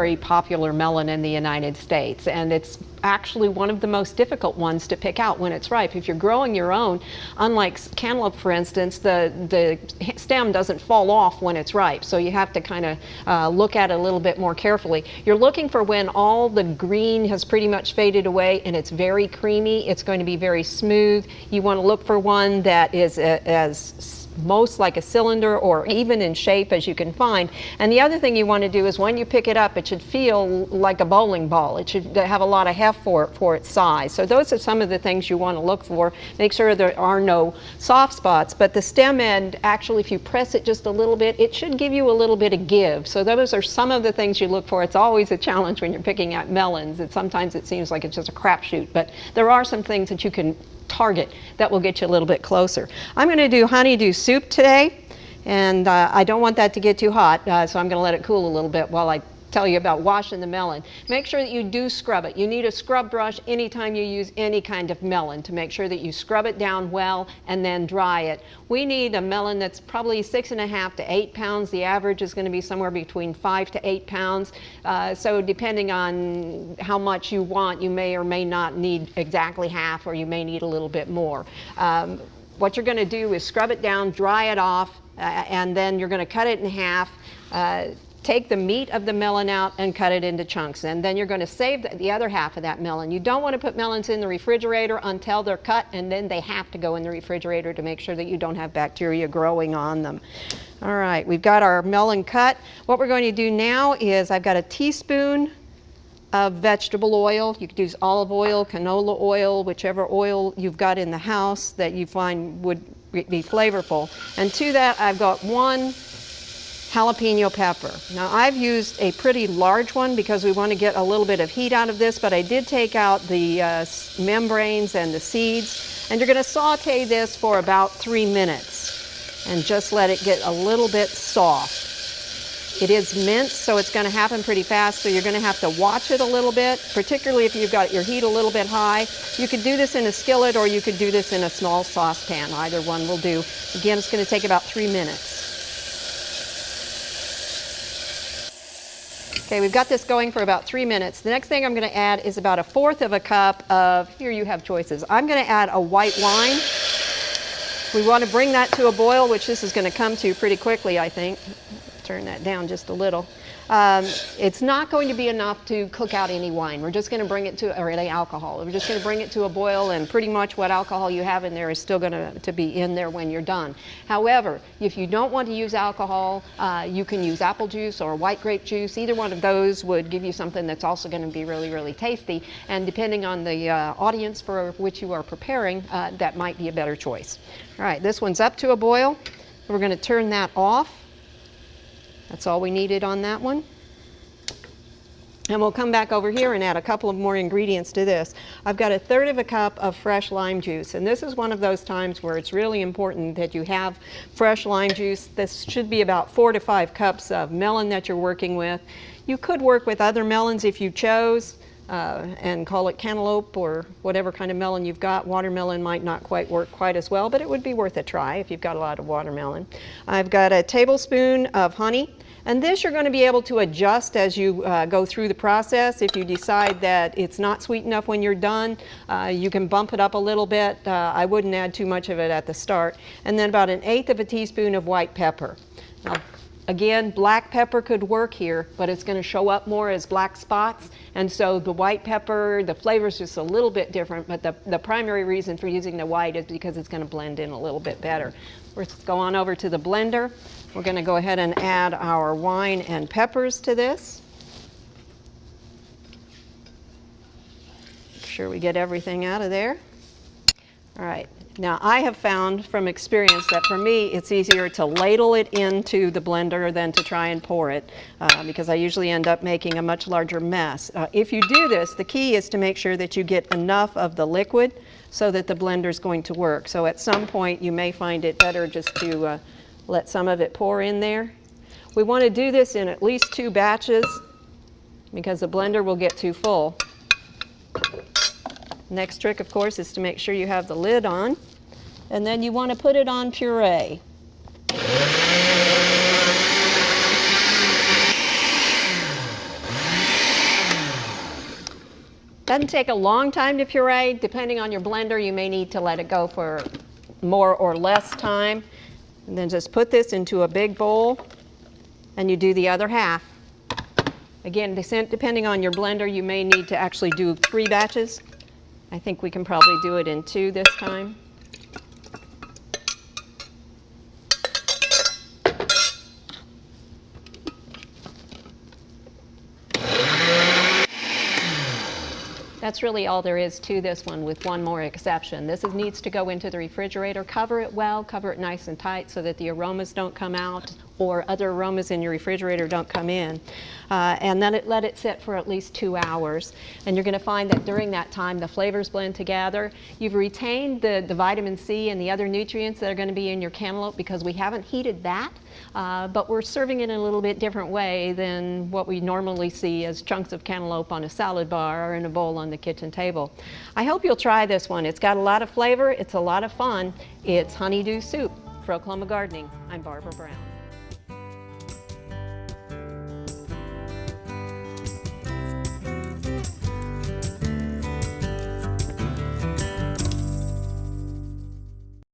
very popular melon in the United States, and it's actually one of the most difficult ones to pick out when it's ripe. If you're growing your own, unlike cantaloupe, for instance, the stem doesn't fall off when it's ripe, so you have to kind of look at it a little bit more carefully. You're looking for when all the green has pretty much faded away and it's very creamy. It's going to be very smooth. You want to look for one that is as most like a cylinder or even in shape as you can find. And the other thing you want to do is when you pick it up, it should feel like a bowling ball. It should have a lot of heft for its size. So those are some of the things you want to look for. Make sure there are no soft spots, but the stem end, actually, if you press it just a little bit, it should give you a little bit of give. So those are some of the things you look for. It's always a challenge when you're picking out melons. Sometimes it seems like it's just a crapshoot, but there are some things that you can target that will get you a little bit closer. I'm going to do honeydew soup today, and I don't want that to get too hot, so I'm going to let it cool a little bit while I tell you about washing the melon. Make sure that you do scrub it. You need a scrub brush anytime you use any kind of melon to make sure that you scrub it down well and then dry it. We need a melon that's probably 6.5 to 8 pounds. The average is going to be somewhere between 5 to 8 pounds. So depending on how much you want, you may or may not need exactly half, or you may need a little bit more. What you're going to do is scrub it down, dry it off, and then you're going to cut it in half. Take the meat of the melon out and cut it into chunks, and then you're going to save the other half of that melon. You don't want to put melons in the refrigerator until they're cut, and then they have to go in the refrigerator to make sure that you don't have bacteria growing on them. All right, we've got our melon cut. What we're going to do now is I've got a teaspoon of vegetable oil. You could use olive oil, canola oil, whichever oil you've got in the house that you find would be flavorful. And to that, I've got 1 jalapeno pepper. Now I've used a pretty large one because we want to get a little bit of heat out of this, but I did take out the membranes and the seeds, and you're going to saute this for about 3 minutes and just let it get a little bit soft. It is minced, so it's going to happen pretty fast, so you're going to have to watch it a little bit, particularly if you've got your heat a little bit high. You could do this in a skillet, or you could do this in a small saucepan. Either one will do. Again, it's going to take about 3 minutes. Okay, we've got this going for about 3 minutes. The next thing I'm going to add is about 1/4 cup of, here you have choices. I'm going to add a white wine. We want to bring that to a boil, which this is going to come to pretty quickly, I think. Turn that down just a little. It's not going to be enough to cook out any wine. We're just going to bring it to, or any alcohol. We're just going to bring it to a boil, and pretty much what alcohol you have in there is still going to be in there when you're done. However, if you don't want to use alcohol, you can use apple juice or white grape juice. Either one of those would give you something that's also going to be really, really tasty. And depending on the audience for which you are preparing, that might be a better choice. All right, this one's up to a boil. We're going to turn that off. That's all we needed on that one. And we'll come back over here and add a couple of more ingredients to this. I've got 1/3 cup of fresh lime juice, and this is one of those times where it's really important that you have fresh lime juice. This should be about 4 to 5 cups of melon that you're working with. You could work with other melons if you chose, and call it cantaloupe or whatever kind of melon you've got. Watermelon might not quite work quite as well, but it would be worth a try if you've got a lot of watermelon. I've got 1 tablespoon of honey. And this you're going to be able to adjust as you go through the process. If you decide that it's not sweet enough when you're done, you can bump it up a little bit. I wouldn't add too much of it at the start. And then about 1/8 teaspoon of white pepper. Now, again, black pepper could work here, but it's going to show up more as black spots. And so the white pepper, the flavor is just a little bit different, but the primary reason for using the white is because it's going to blend in a little bit better. Let's go on over to the blender. We're going to go ahead and add our wine and peppers to this. Make sure we get everything out of there. All right. Now, I have found from experience that for me, it's easier to ladle it into the blender than to try and pour it, because I usually end up making a much larger mess. If you do this, the key is to make sure that you get enough of the liquid so that the blender is going to work. So at some point, you may find it better just to let some of it pour in there. We want to do this in at least 2 batches because the blender will get too full. Next trick, of course, is to make sure you have the lid on, and then you want to put it on puree. Doesn't take a long time to puree. Depending on your blender, you may need to let it go for more or less time. And then just put this into a big bowl, and you do the other half. Again, depending on your blender, you may need to actually do 3 batches. I think we can probably do it in 2 this time. That's really all there is to this one, with one more exception. This needs to go into the refrigerator. Cover it well, cover it nice and tight so that the aromas don't come out or other aromas in your refrigerator don't come in. And then let it sit for at least 2 hours. And you're going to find that during that time the flavors blend together. You've retained the vitamin C and the other nutrients that are going to be in your cantaloupe because we haven't heated that. But we're serving it in a little bit different way than what we normally see as chunks of cantaloupe on a salad bar or in a bowl on the kitchen table. I hope you'll try this one. It's got a lot of flavor. It's a lot of fun. It's honeydew soup. For Oklahoma Gardening, I'm Barbara Brown.